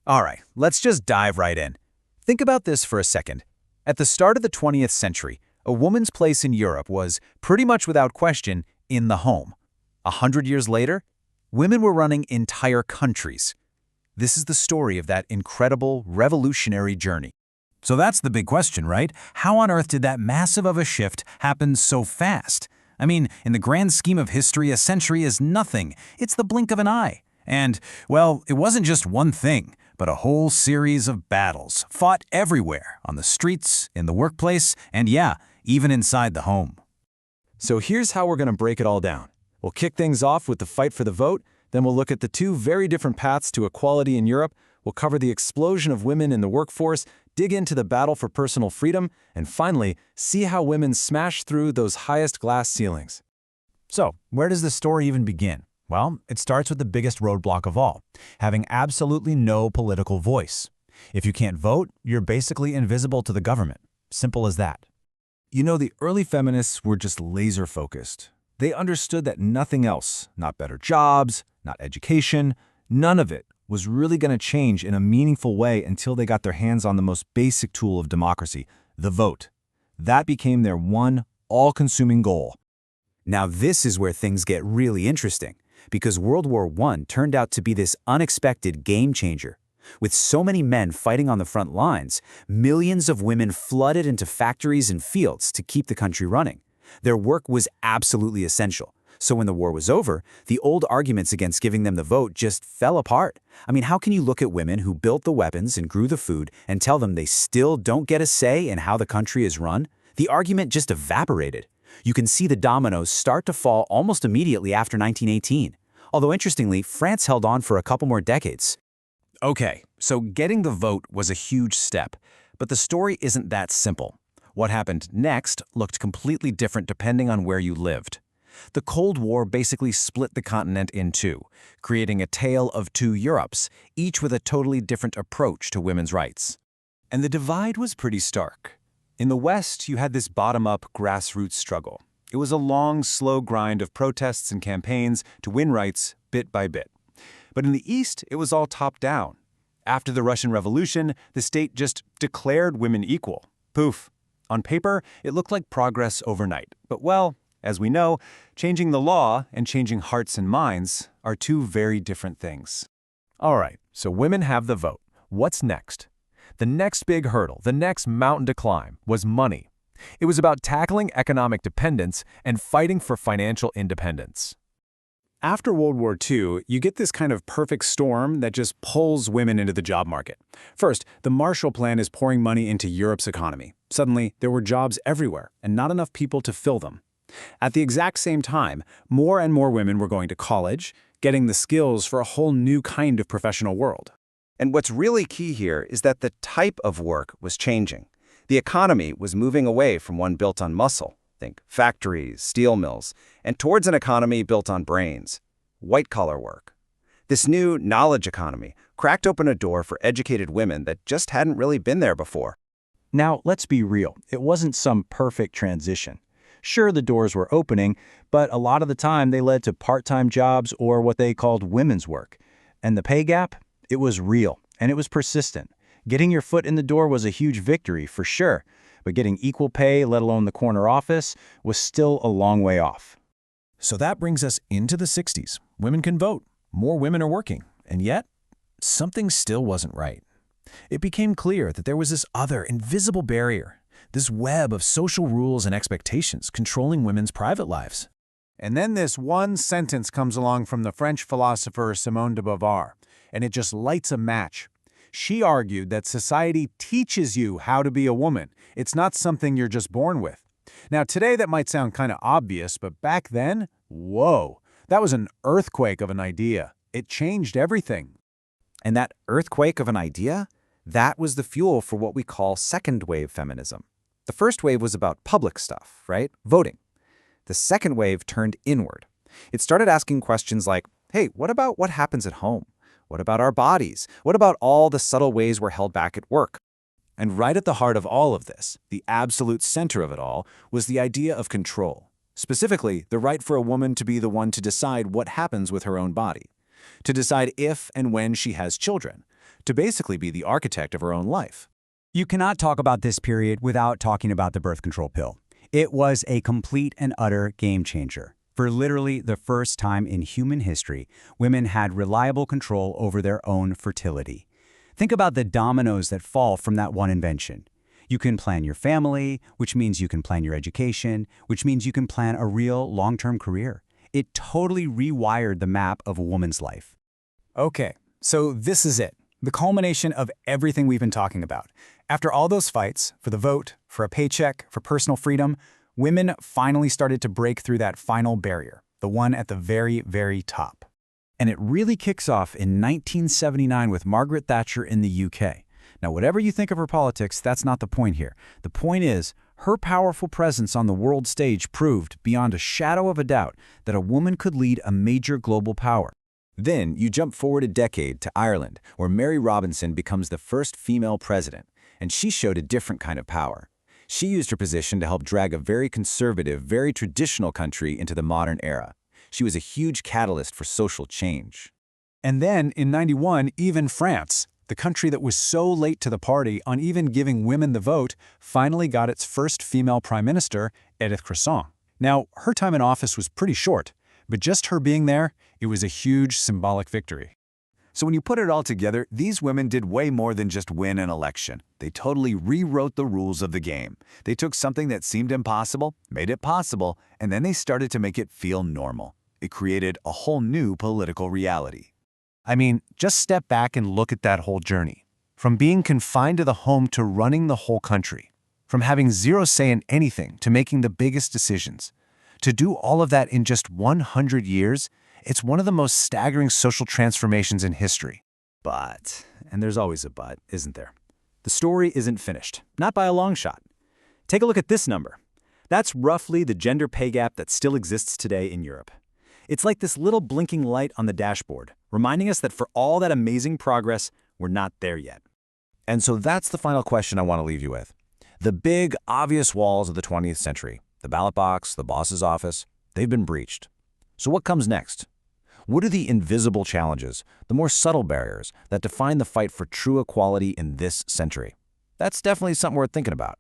All right, let's just dive right in. Think about this for a second. At the start of the 20th century, a woman's place in Europe was, pretty much without question, in the home. 100 years later, women were running entire countries. This is the story of that incredible, revolutionary journey. So that's the big question, right? How on earth did that massive of a shift happen so fast? I mean, in the grand scheme of history, a century is nothing. It's the blink of an eye. And, well, it wasn't just one thing, but a whole series of battles, fought everywhere, on the streets, in the workplace, and yeah, even inside the home. So here's how we're going to break it all down. We'll kick things off with the fight for the vote, then we'll look at the two very different paths to equality in Europe, we'll cover the explosion of women in the workforce, dig into the battle for personal freedom, and finally, see how women smash through those highest glass ceilings. So, where does the story even begin? Well, it starts with the biggest roadblock of all, having absolutely no political voice. If you can't vote, you're basically invisible to the government. Simple as that. You know, the early feminists were just laser-focused. They understood that nothing else, not better jobs, not education, none of it was really going to change in a meaningful way until they got their hands on the most basic tool of democracy, the vote. That became their one, all-consuming goal. Now this is where things get really interesting, because World War I turned out to be this unexpected game changer. With so many men fighting on the front lines, millions of women flooded into factories and fields to keep the country running. Their work was absolutely essential. So when the war was over, the old arguments against giving them the vote just fell apart. I mean, how can you look at women who built the weapons and grew the food and tell them they still don't get a say in how the country is run? The argument just evaporated. You can see the dominoes start to fall almost immediately after 1918. Although interestingly, France held on for a couple more decades. Okay, so getting the vote was a huge step, but the story isn't that simple. What happened next looked completely different depending on where you lived. The Cold War basically split the continent in two, creating a tale of two Europes, each with a totally different approach to women's rights. And the divide was pretty stark. In the West, you had this bottom-up grassroots struggle. It was a long, slow grind of protests and campaigns to win rights bit by bit. But in the East, it was all top-down. After the Russian Revolution, the state just declared women equal. Poof. On paper, it looked like progress overnight. But well, as we know, changing the law and changing hearts and minds are two very different things. All right, so women have the vote. What's next? The next big hurdle, the next mountain to climb, was money. It was about tackling economic dependence and fighting for financial independence. After World War II, you get this kind of perfect storm that just pulls women into the job market. First, the Marshall Plan is pouring money into Europe's economy. Suddenly, there were jobs everywhere and not enough people to fill them. At the exact same time, more and more women were going to college, getting the skills for a whole new kind of professional world. And what's really key here is that the type of work was changing. The economy was moving away from one built on muscle, think factories, steel mills, and towards an economy built on brains, white-collar work. This new knowledge economy cracked open a door for educated women that just hadn't really been there before. Now, let's be real. It wasn't some perfect transition. Sure, the doors were opening, but a lot of the time they led to part-time jobs or what they called women's work. And the pay gap? It was real, and it was persistent. Getting your foot in the door was a huge victory, for sure, but getting equal pay, let alone the corner office, was still a long way off. So that brings us into the 60s. Women can vote. More women are working. And yet, something still wasn't right. It became clear that there was this other, invisible barrier, this web of social rules and expectations controlling women's private lives. And then this one sentence comes along from the French philosopher Simone de Beauvoir, and it just lights a match. She argued that society teaches you how to be a woman. It's not something you're just born with. Now, today that might sound kind of obvious, but back then, whoa, that was an earthquake of an idea. It changed everything. And that earthquake of an idea, that was the fuel for what we call second-wave feminism. The first wave was about public stuff, right? Voting. The second wave turned inward. It started asking questions like, hey, what about what happens at home? What about our bodies? What about all the subtle ways we're held back at work? And right at the heart of all of this, the absolute center of it all, was the idea of control. Specifically, the right for a woman to be the one to decide what happens with her own body. To decide if and when she has children. to basically be the architect of her own life. You cannot talk about this period without talking about the birth control pill. It was a complete and utter game changer. For literally the first time in human history, women had reliable control over their own fertility. Think about the dominoes that fall from that one invention. You can plan your family, which means you can plan your education, which means you can plan a real long-term career. It totally rewired the map of a woman's life. Okay, so this is it. The culmination of everything we've been talking about. After all those fights, for the vote, for a paycheck, for personal freedom, women finally started to break through that final barrier, the one at the very, very top. And it really kicks off in 1979 with Margaret Thatcher in the UK. Now, whatever you think of her politics, that's not the point here. The point is, her powerful presence on the world stage proved, beyond a shadow of a doubt, that a woman could lead a major global power. Then you jump forward a decade to Ireland, where Mary Robinson becomes the first female president, and she showed a different kind of power. She used her position to help drag a very conservative, very traditional country into the modern era. She was a huge catalyst for social change. And then, in '91, even France, the country that was so late to the party on even giving women the vote, finally got its first female prime minister, Edith Cresson. Now, her time in office was pretty short, but just her being there, it was a huge symbolic victory. So when you put it all together, these women did way more than just win an election. They totally rewrote the rules of the game. They took something that seemed impossible, made it possible, and then they started to make it feel normal. It created a whole new political reality. I mean, just step back and look at that whole journey. From being confined to the home to running the whole country. From having zero say in anything to making the biggest decisions. To do all of that in just 100 years, it's one of the most staggering social transformations in history. But, and there's always a but, isn't there? The story isn't finished, not by a long shot. Take a look at this number. That's roughly the gender pay gap that still exists today in Europe. It's like this little blinking light on the dashboard, reminding us that for all that amazing progress, we're not there yet. And so that's the final question I want to leave you with. The big, obvious walls of the 20th century, the ballot box, the boss's office, they've been breached. So what comes next? What are the invisible challenges, the more subtle barriers that define the fight for true equality in this century? That's definitely something worth thinking about.